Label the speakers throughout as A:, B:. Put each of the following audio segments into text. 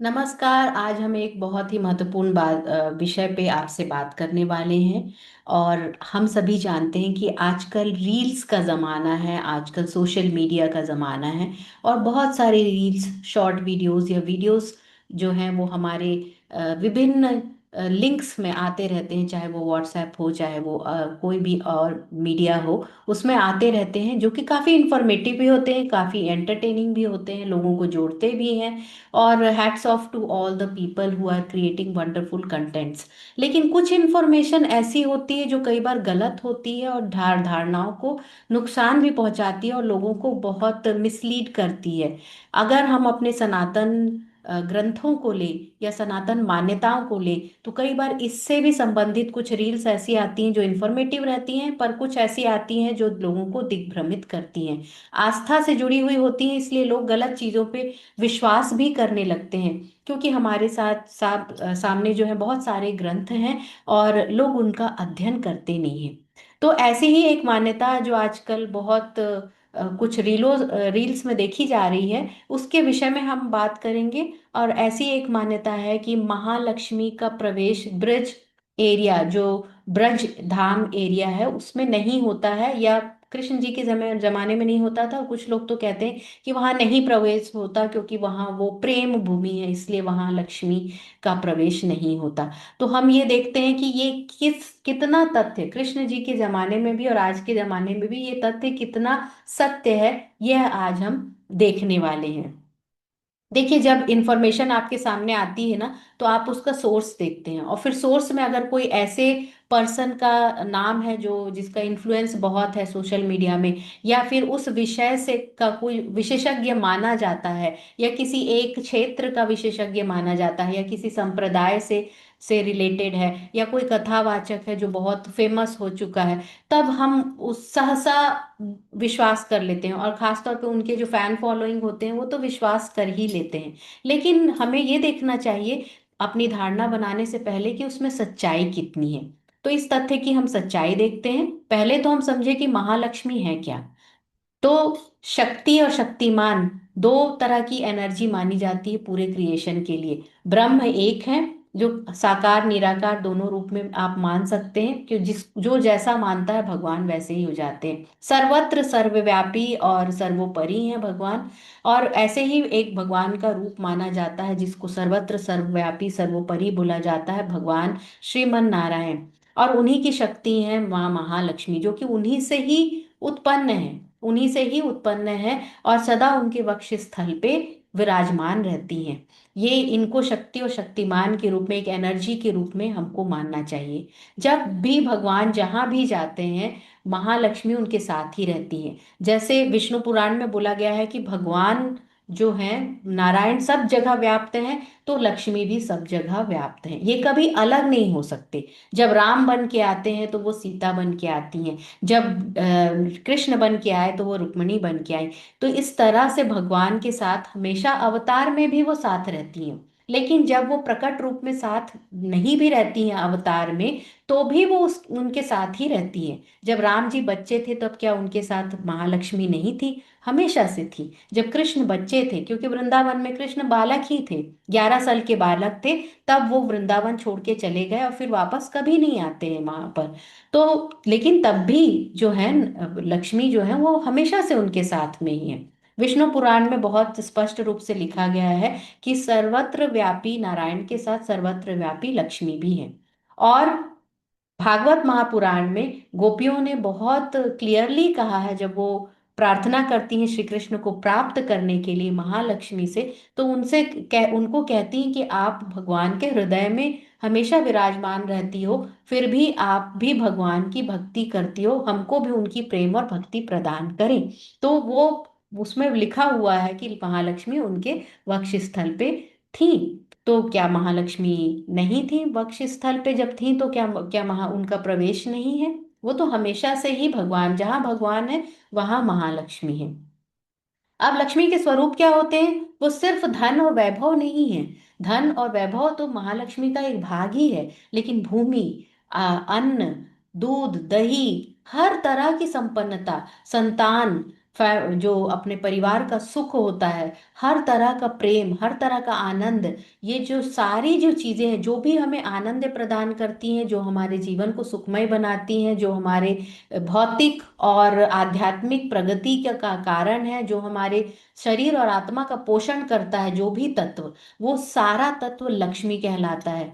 A: नमस्कार। आज हम एक बहुत ही महत्वपूर्ण विषय पे आपसे बात करने वाले हैं। और हम सभी जानते हैं कि आजकल रील्स का ज़माना है, आजकल सोशल मीडिया का ज़माना है। और बहुत सारे रील्स, शॉर्ट वीडियोस या वीडियोस जो हैं वो हमारे विभिन्न लिंक्स में आते रहते हैं, चाहे वो व्हाट्सएप हो, चाहे वो कोई भी और मीडिया हो, उसमें आते रहते हैं, जो कि काफ़ी इंफॉर्मेटिव भी होते हैं, काफ़ी एंटरटेनिंग भी होते हैं, लोगों को जोड़ते भी हैं। और hats off to all the people who are creating wonderful contents. लेकिन कुछ इन्फॉर्मेशन ऐसी होती है जो कई बार गलत होती है और धारणाओं को नुकसान भी पहुंचाती है और लोगों को बहुत मिसलीड करती है। अगर हम अपने सनातन ग्रंथों को ले या सनातन मान्यताओं को ले, तो कई बार इससे भी संबंधित कुछ रील्स ऐसी आती हैं जो इन्फॉर्मेटिव रहती हैं, पर कुछ ऐसी आती हैं जो लोगों को दिग्भ्रमित करती हैं, आस्था से जुड़ी हुई होती हैं। इसलिए लोग गलत चीजों पे विश्वास भी करने लगते हैं, क्योंकि हमारे सामने जो है बहुत सारे ग्रंथ हैं और लोग उनका अध्ययन करते नहीं हैं। तो ऐसी ही एक मान्यता जो आजकल बहुत कुछ रील्स में देखी जा रही है, उसके विषय में हम बात करेंगे। और ऐसी एक मान्यता है कि महालक्ष्मी का प्रवेश ब्रज एरिया, जो ब्रज धाम एरिया है, उसमें नहीं होता है, या कृष्ण जी के जमाने में नहीं होता था। कुछ लोग तो कहते हैं कि वहां नहीं प्रवेश होता, क्योंकि वहां वो प्रेम भूमि है, इसलिए वहां लक्ष्मी का प्रवेश नहीं होता। तो हम ये देखते हैं कि ये कितना तथ्य कृष्ण जी के जमाने में भी और आज के जमाने में भी ये तथ्य कितना सत्य है, यह आज हम देखने वाले हैं। देखिए, जब इंफॉर्मेशन आपके सामने आती है ना, तो आप उसका सोर्स देखते हैं, और फिर सोर्स में अगर कोई ऐसे पर्सन का नाम है जो जिसका इन्फ्लुएंस बहुत है सोशल मीडिया में, या फिर उस विषय से का कोई विशेषज्ञ माना जाता है, या किसी एक क्षेत्र का विशेषज्ञ माना जाता है, या किसी संप्रदाय से रिलेटेड है, या कोई कथावाचक है जो बहुत फेमस हो चुका है, तब हम उस सहसा विश्वास कर लेते हैं। और खासतौर पे उनके जो फैन फॉलोइंग होते हैं वो तो विश्वास कर ही लेते हैं। लेकिन हमें ये देखना चाहिए अपनी धारणा बनाने से पहले कि उसमें सच्चाई कितनी है। तो इस तथ्य की हम सच्चाई देखते हैं। पहले तो हम समझे कि महालक्ष्मी है क्या। तो शक्ति और शक्तिमान दो तरह की एनर्जी मानी जाती है पूरे क्रिएशन के लिए। ब्रह्म एक है, जो साकार निराकार दोनों रूप में आप मान सकते हैं, कि जो जैसा मानता है भगवान वैसे ही हो जाते हैं। सर्वत्र सर्वव्यापी और सर्वोपरि है भगवान। और ऐसे ही एक भगवान का रूप माना जाता है जिसको सर्वत्र सर्वव्यापी सर्वोपरि बोला जाता है, भगवान श्रीमन नारायण। और उन्हीं की शक्ति है माँ महालक्ष्मी, जो कि उन्हीं से ही उत्पन्न है, उन्हीं से ही उत्पन्न है, और सदा उनके वक्ष स्थल पे विराजमान रहती हैं। ये इनको शक्ति और शक्तिमान के रूप में, एक एनर्जी के रूप में हमको मानना चाहिए। जब भी भगवान जहां भी जाते हैं, महालक्ष्मी उनके साथ ही रहती हैं। जैसे विष्णु पुराण में बोला गया है कि भगवान जो है नारायण सब जगह व्याप्त हैं, तो लक्ष्मी भी सब जगह व्याप्त हैं, ये कभी अलग नहीं हो सकते। जब राम बन के आते हैं तो वो सीता बन के आती हैं, जब कृष्ण बन के आए तो वो रुक्मिणी बन के आई। तो इस तरह से भगवान के साथ हमेशा अवतार में भी वो साथ रहती हैं। लेकिन जब वो प्रकट रूप में साथ नहीं भी रहती हैं अवतार में, तो भी वो उनके साथ ही रहती हैं। जब राम जी बच्चे थे तब क्या उनके साथ महालक्ष्मी नहीं थी? हमेशा से थी। जब कृष्ण बच्चे थे, क्योंकि वृंदावन में कृष्ण बालक ही थे, 11 साल के बालक थे, तब वो वृंदावन छोड़ के चले गए और फिर वापस कभी नहीं आते हैं वहां पर। तो लेकिन तब भी जो है लक्ष्मी जो है वो हमेशा से उनके साथ में ही है। विष्णु पुराण में बहुत स्पष्ट रूप से लिखा गया है कि सर्वत्र व्यापी नारायण के साथ सर्वत्र व्यापी लक्ष्मी भी है। और भागवत महापुराण में गोपियों ने बहुत क्लियरली कहा है, जब वो प्रार्थना करती हैं श्री कृष्ण को प्राप्त करने के लिए महालक्ष्मी से, तो उनको कहती हैं कि आप भगवान के हृदय में हमेशा विराजमान रहती हो, फिर भी आप भी भगवान की भक्ति करती हो, हमको भी उनकी प्रेम और भक्ति प्रदान करें। तो वो उसमें लिखा हुआ है कि महालक्ष्मी उनके वक्ष स्थल पे थी। तो क्या महालक्ष्मी नहीं थी वक्ष स्थल पे? जब थी तो क्या क्या उनका प्रवेश नहीं है? वो तो हमेशा से ही भगवान, जहाँ भगवान है वहां महालक्ष्मी है। अब लक्ष्मी के स्वरूप क्या होते हैं? वो सिर्फ धन और वैभव नहीं है। धन और वैभव तो महालक्ष्मी का एक भाग ही है, लेकिन भूमि, अन्न, दूध, दही, हर तरह की संपन्नता, संतान, जो अपने परिवार का सुख होता है, हर तरह का प्रेम, हर तरह का आनंद, ये जो सारी जो चीजें हैं जो भी हमें आनंद प्रदान करती हैं, जो हमारे जीवन को सुखमय बनाती हैं, जो हमारे भौतिक और आध्यात्मिक प्रगति का कारण है, जो हमारे शरीर और आत्मा का पोषण करता है, जो भी तत्व, वो सारा तत्व लक्ष्मी कहलाता है।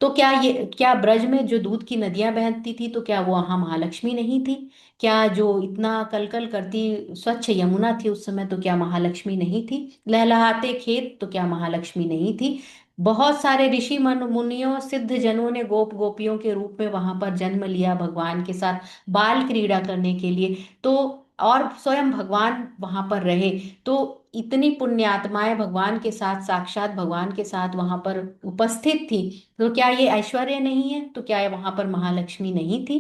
A: तो क्या ब्रज में जो दूध की नदियां बहती थी, तो क्या वो वहां महालक्ष्मी नहीं थी? क्या जो इतना कलकल करती स्वच्छ यमुना थी उस समय, तो क्या महालक्ष्मी नहीं थी? लहलहाते खेत, तो क्या महालक्ष्मी नहीं थी? बहुत सारे ऋषि मुनियों सिद्ध जनों ने गोप गोपियों के रूप में वहां पर जन्म लिया भगवान के साथ बाल क्रीड़ा करने के लिए। तो और स्वयं भगवान वहां पर रहे। तो इतनी पुण्यात्माएं भगवान के साथ, साक्षात भगवान के साथ वहां पर उपस्थित थी। तो क्या ये ऐश्वर्य नहीं है? तो क्या वहां पर महालक्ष्मी नहीं थी?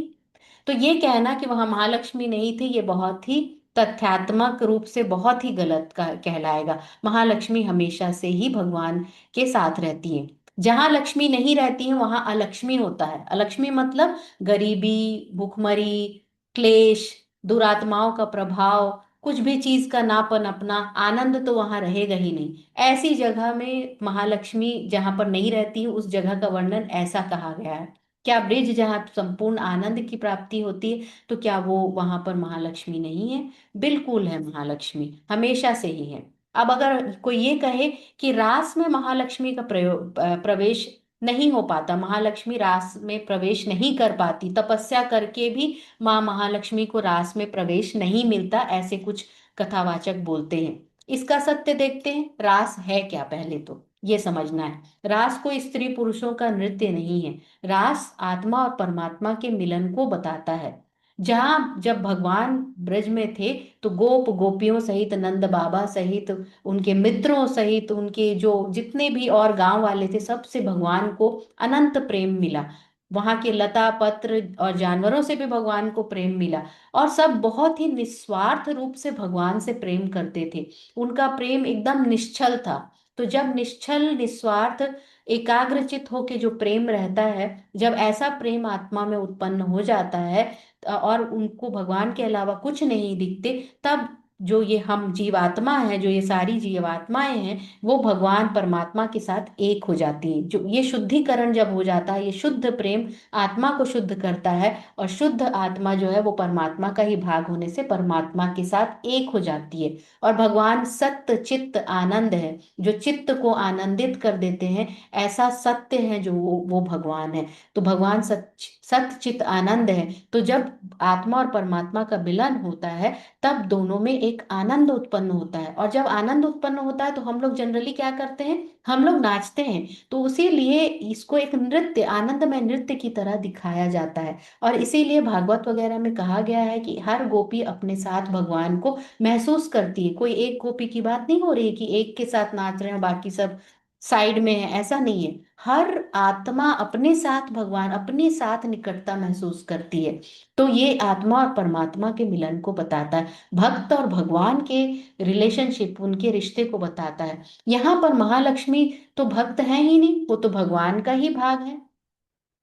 A: तो ये कहना कि वहां महालक्ष्मी नहीं थी, ये बहुत ही तथ्यात्मक रूप से बहुत ही गलत का कहलाएगा। महालक्ष्मी हमेशा से ही भगवान के साथ रहती है। जहां लक्ष्मी नहीं रहती है वहां अलक्ष्मी होता है। अलक्ष्मी मतलब गरीबी, भूखमरी, क्लेश, दुरात्माओं का प्रभाव, कुछ भी चीज का नापन अपना आनंद तो वहां रहेगा ही नहीं। ऐसी जगह में महालक्ष्मी जहां पर नहीं रहती है, उस जगह का वर्णन ऐसा कहा गया है। क्या ब्रिज जहाँ संपूर्ण आनंद की प्राप्ति होती है, तो क्या वो वहां पर महालक्ष्मी नहीं है? बिल्कुल है, महालक्ष्मी हमेशा से ही है। अब अगर कोई ये कहे कि रास में महालक्ष्मी का प्रवेश नहीं हो पाता, महालक्ष्मी रास में प्रवेश नहीं कर पाती, तपस्या करके भी माँ महालक्ष्मी को रास में प्रवेश नहीं मिलता, ऐसे कुछ कथावाचक बोलते हैं। इसका सत्य देखते हैं। रास है क्या, पहले तो ये समझना है। रास कोई स्त्री पुरुषों का नृत्य नहीं है। रास आत्मा और परमात्मा के मिलन को बताता है। जहां जब भगवान ब्रज में थे, तो गोप गोपियों सहित, नंद बाबा सहित, उनके मित्रों सहित, उनके जो जितने भी और गांव वाले थे, सबसे भगवान को अनंत प्रेम मिला। वहां के लता पत्र और जानवरों से भी भगवान को प्रेम मिला। और सब बहुत ही निस्वार्थ रूप से भगवान से प्रेम करते थे। उनका प्रेम एकदम निश्चल था। तो जब निश्चल, निस्वार्थ, एकाग्रचित होके जो प्रेम रहता है, जब ऐसा प्रेम आत्मा में उत्पन्न हो जाता है और उनको भगवान के अलावा कुछ नहीं दिखते, तब जो ये हम जीवात्मा है, जो ये सारी जीवात्माएं हैं, वो भगवान परमात्मा के साथ एक हो जाती हैं। जो ये शुद्धिकरण जब हो जाता है, ये शुद्ध प्रेम आत्मा को शुद्ध करता है, और शुद्ध आत्मा जो है वो परमात्मा का ही भाग होने से परमात्मा के साथ एक हो जाती है। और भगवान सत्य चित्त आनंद है, जो चित्त को आनंदित कर देते हैं। ऐसा सत्य है जो वो भगवान है। तो भगवान सत्य चित्त आनंद है। तो जब आत्मा और परमात्मा का मिलन होता है, तब दोनों में एक आनंद उत्पन्न होता है। और जब आनंद उत्पन्न होता है, तो हम लोग जनरली क्या करते हैं? हम लोग नाचते हैं। तो इसीलिए इसको एक नृत्य, आनंदमय नृत्य की तरह दिखाया जाता है। और इसीलिए भागवत वगैरह में कहा गया है कि हर गोपी अपने साथ भगवान को महसूस करती है। कोई एक गोपी की बात नहीं हो रही है कि एक के साथ नाच रहे हैं बाकी सब साइड में है, ऐसा नहीं है। हर आत्मा अपने साथ भगवान, अपने साथ निकटता महसूस करती है। तो ये आत्मा और परमात्मा के मिलन को बताता है। भक्त और भगवान के रिलेशनशिप, उनके रिश्ते को बताता है। यहाँ पर महालक्ष्मी तो भक्त है ही नहीं, वो तो भगवान का ही भाग है।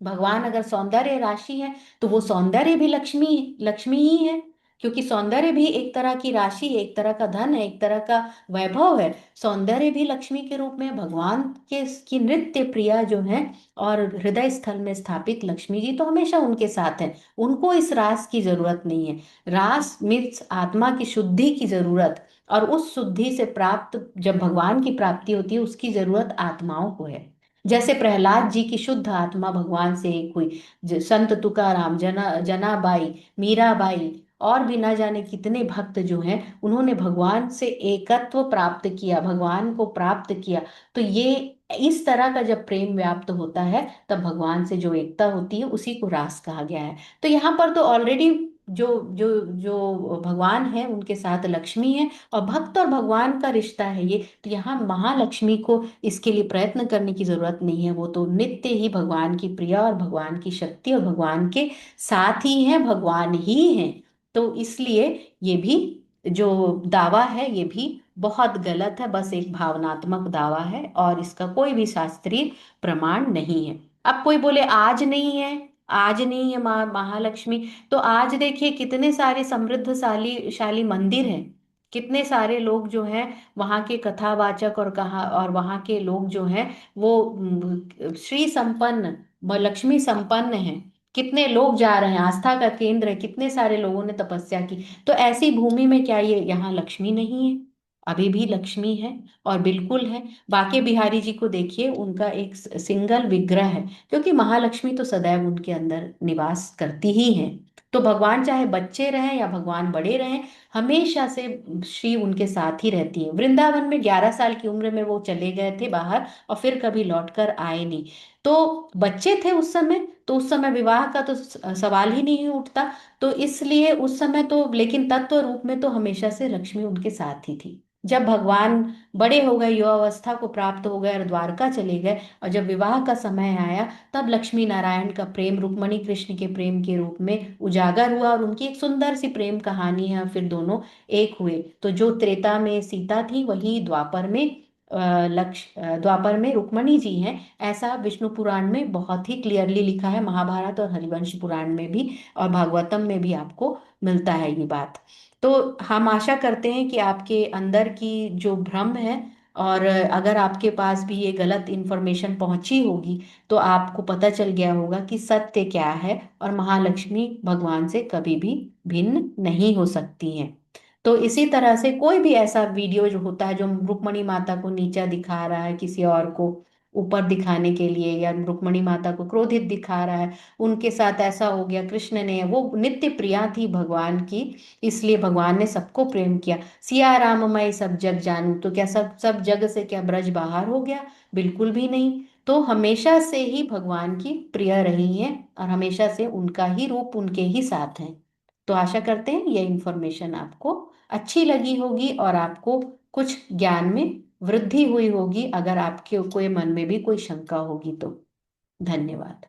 A: भगवान अगर सौंदर्य राशि है, तो वो सौंदर्य भी लक्ष्मी लक्ष्मी ही है। क्योंकि सौंदर्य भी एक तरह की राशि है, एक तरह का धन है, एक तरह का वैभव है। सौंदर्य भी लक्ष्मी के रूप में भगवान के की नृत्य प्रिया जो है, और हृदय स्थल में स्थापित लक्ष्मी जी तो हमेशा उनके साथ है। उनको इस रास की जरूरत नहीं है। रास मीन्स आत्मा की शुद्धि की जरूरत, और उस शुद्धि से प्राप्त जब भगवान की प्राप्ति होती है, उसकी जरूरत आत्माओं को है। जैसे प्रहलाद जी की शुद्ध आत्मा भगवान से एक हुई, संत तुकाराम, जनाबाई, मीराबाई, और भी ना जाने कितने भक्त जो हैं, उन्होंने भगवान से एकत्व प्राप्त किया, भगवान को प्राप्त किया। तो ये इस तरह का जब प्रेम व्याप्त होता है, तब भगवान से जो एकता होती है, उसी को रास कहा गया है। तो यहाँ पर तो ऑलरेडी जो जो जो भगवान है उनके साथ लक्ष्मी है, और भक्त और भगवान का रिश्ता है ये। तो यहाँ महालक्ष्मी को इसके लिए प्रयत्न करने की जरूरत नहीं है। वो तो नित्य ही भगवान की प्रिया और भगवान की शक्ति और भगवान के साथ ही है, भगवान ही है। तो इसलिए ये भी जो दावा है, ये भी बहुत गलत है, बस एक भावनात्मक दावा है, और इसका कोई भी शास्त्रीय प्रमाण नहीं है। अब कोई बोले आज नहीं है, आज नहीं है माँ महालक्ष्मी। तो आज देखिए कितने सारे समृद्धशाली शाली मंदिर हैं। कितने सारे लोग जो हैं वहाँ के कथावाचक और कहा और वहाँ के लोग जो हैं वो श्री संपन्न लक्ष्मी संपन्न हैं। कितने लोग जा रहे हैं, आस्था का केंद्र है, कितने सारे लोगों ने तपस्या की। तो ऐसी भूमि में क्या ये यहाँ लक्ष्मी नहीं है? अभी भी लक्ष्मी है, और बिल्कुल है। बाके बिहारी जी को देखिए, उनका एक सिंगल विग्रह है, क्योंकि महालक्ष्मी तो सदैव उनके अंदर निवास करती ही है। तो भगवान चाहे बच्चे रहें या भगवान बड़े रहें, हमेशा से श्री उनके साथ ही रहती है। वृंदावन में 11 साल की उम्र में वो चले गए थे बाहर, और फिर कभी लौटकर आए नहीं। तो बच्चे थे उस समय, तो उस समय विवाह का तो सवाल ही नहीं उठता। तो इसलिए उस समय तो, लेकिन तत्व रूप में तो हमेशा से लक्ष्मी उनके साथ ही थी। जब भगवान बड़े हो गए, युवावस्था को प्राप्त हो गए और द्वारका चले गए, और जब विवाह का समय आया, तब लक्ष्मी नारायण का प्रेम रुक्मणी कृष्ण के प्रेम के रूप में उजागर हुआ, और उनकी एक सुंदर सी प्रेम कहानी है। फिर दोनों एक हुए। तो जो त्रेता में सीता थी, वही द्वापर में द्वापर में रुक्मणी जी हैं। ऐसा विष्णु पुराण में बहुत ही क्लियरली लिखा है, महाभारत और हरिवंश पुराण में भी, और भागवतम में भी आपको मिलता है ये बात। तो हम आशा करते हैं कि आपके अंदर की जो भ्रम है, और अगर आपके पास भी ये गलत इन्फॉर्मेशन पहुंची होगी, तो आपको पता चल गया होगा कि सत्य क्या है, और महालक्ष्मी भगवान से कभी भी भिन्न नहीं हो सकती हैं। तो इसी तरह से कोई भी ऐसा वीडियो जो होता है, जो रुक्मणी माता को नीचा दिखा रहा है किसी और को ऊपर दिखाने के लिए, या रुक्मणी माता को क्रोधित दिखा रहा है, उनके साथ ऐसा हो गया, कृष्ण ने, वो नित्य प्रिया थी भगवान की, इसलिए भगवान ने सबको प्रेम किया। सिया राम मैं सब जग जानू, तो क्या सब सब जग से क्या ब्रज बाहर हो गया? बिल्कुल भी नहीं। तो हमेशा से ही भगवान की प्रिय रही हैं, और हमेशा से उनका ही रूप उनके ही साथ है। तो आशा करते हैं ये इन्फॉर्मेशन आपको अच्छी लगी होगी, और आपको कुछ ज्ञान में वृद्धि हुई होगी, अगर आपके कोई मन में भी कोई शंका होगी तो। धन्यवाद।